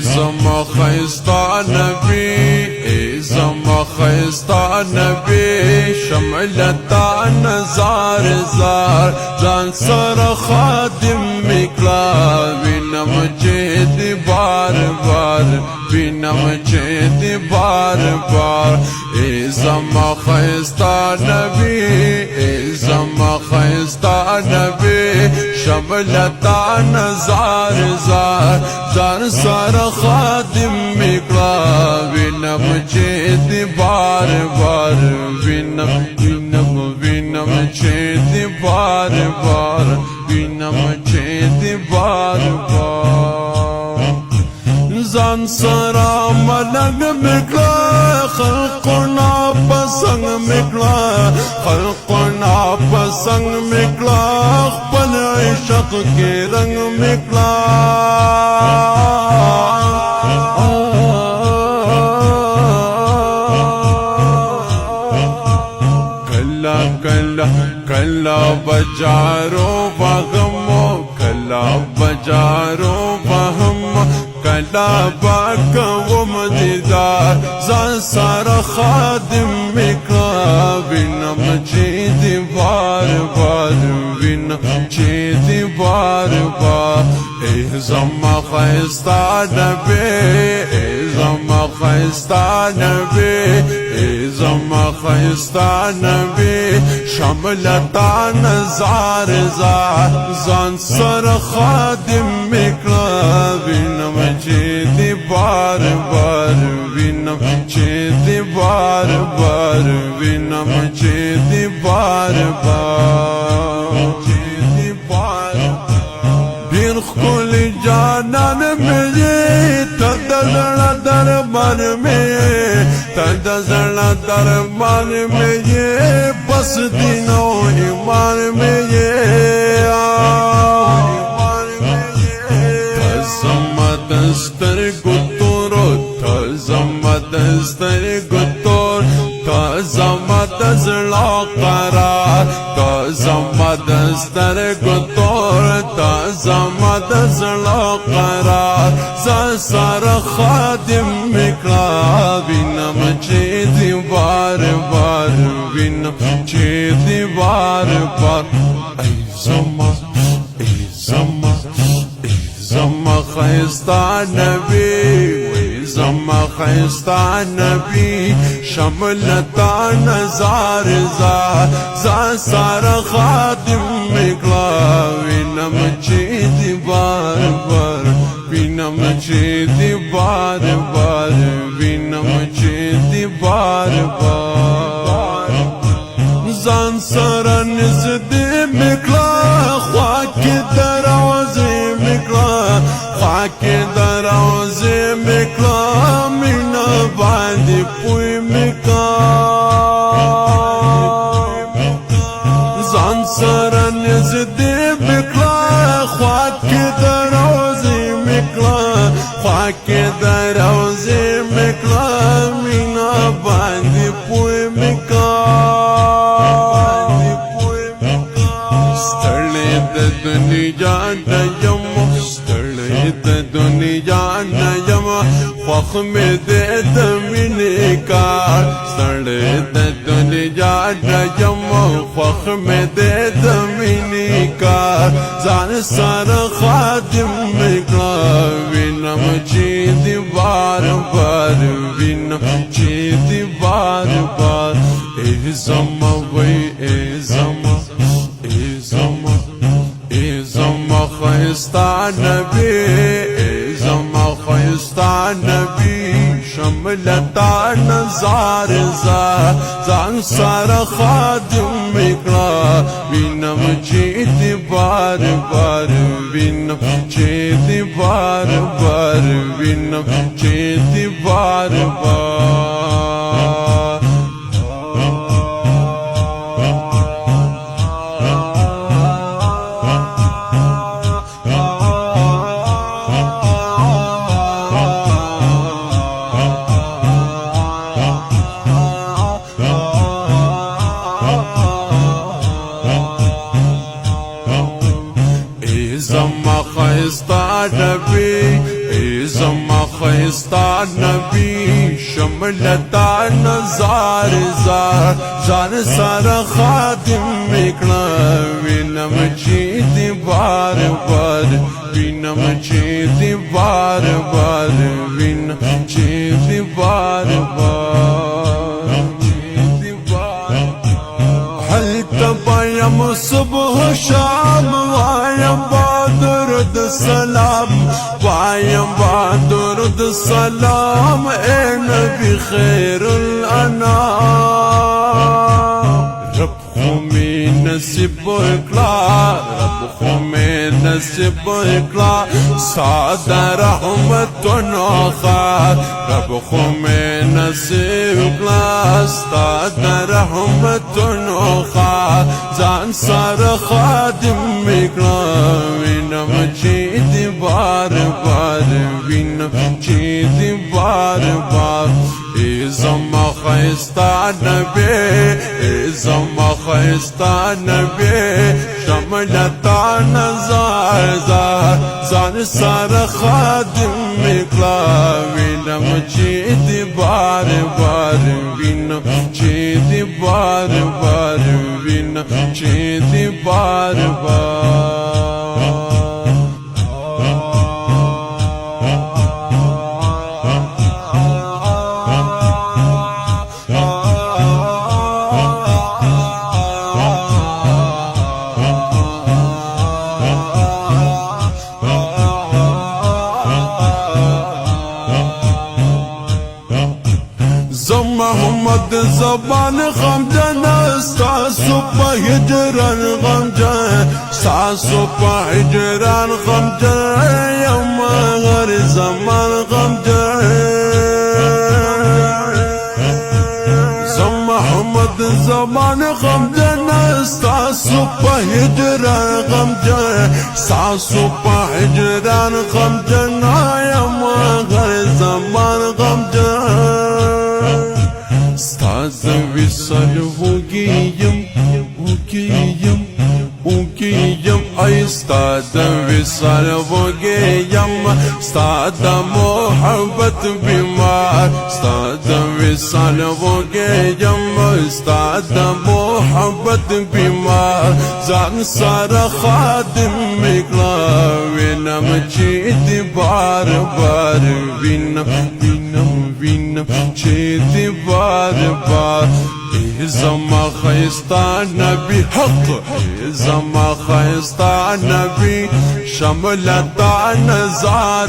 زما خيستا نبي زما خيستا نبي شملتا نزار زار جان سر خادم مکلا بینم چه بار بار بینم چه بار بار زما خيستا نبي زما خيستا نبي شملتا نزار زار جان سر خادم مکلا بینم چه بار بار بینم بینم بینم چه بار بار بینم چه بار بار زان سرا ملنگ مکلا خلقنا پسنگ مکلا خلقنا پسنگ مکلا خپل عشق کے رنگ مکلا کلا کلا کلا بجارو بغمو کلا بجارو بہم کلا باکوم دیدار زان سارا خادم مکلا بینم چیدی بار بار بینم چیدی بار بار ای زما خيستا نبی ای زما خيستا نبی ای زما خيستا نبی شملتا نزار زار زان سر خادم مکلا بینم چیدی بار بار بینم چیدی بار بار بینم چیدی بار بار چیدی بار بین خل جانان میه تدزر درمان میه تدزر درمان میه بس دینو ایمان میه دستر گتورو تازم دستر گتور تازم دزلا قرار تازم دستر گتور تازم دزلا قرار زسر خادم مکلا بینم چیدی بار بار بینم چیدی بار بار ای زما ای زما زما خيستا نبي زما خيستا نبي شملتا نزار زار زان سار خادم مکلا بینم چیدی بار بار بینم چیدی بار بار بینم چیدی بار بار زان سار نزدی مکلا خواک دروازه خاک دروازه مکلا مینا باندې پوی مکلا ځان سره نږدې مکلا خاک دروازه مکلا خاک دروازه مکلا مینا باندې پوی مکلا ستړی د دنیا د یم دنیا نیم خوخ میں دے دمینی کار سڑے دنیا نیم خوخ میں دے دمینی کار زان سر خادم مکلا بینم چیدی بار بار بینم چیدی بار بار ای زما وی ای زما ای زما ای زما خيستا نبي زما خيستا نبي شملتا نزار زار زان سار خادم مکلا بینم چیدی بار بار بینم چیدی بار بار بینم چیدی بار بار زما خيستا نبي زما خيستا نبي شملتا نزار زار زار سار خادم مکنا وینم چی دی بار بار وینم چی دی بار بار وینم چی دی بار بار چی دی بار هل تبایم صبح شام وایم با درود سلام وایم با درود سلام اے نبی خیر الانام رب خومی نصیب اکلا رب خومی نصیب اکلا سادہ رحمت نوخار رب خومی نصیب اکلا سادہ رحمت نوخار زان سار خادم اکلا وینم چی دی بار بار وینم چی دی بار بار زما خیستا نبی زما خیستا نبی شملتا نزار زار زان سار خادم اکلا وینم چی دی بار بار وینم چی دی بار بار وینم چی دی بار بار محمد زبان غمجن ستاسو پا ہجران غمجن ستاسو پا ہجران غمجن یم غر زمان غمجن محمد زبان غمجن ستاسو پا ہجران غمجن ستاسو پا ہجران غمجن یم غر زمان غمجن ستاسو وصل ہوگیم ہوگیم ہوگیم ای ستاسو وصل ہوگیم ستاسو محبت بیمار ستاسو وصل ہوگیم ستاسو محبت بیمار زان سار خادم اکلا وینم چی دی بار بار وینم وینم وینم چی دی بار بار زما خیستا نبی حق زما خیستا نبی شملتا نزار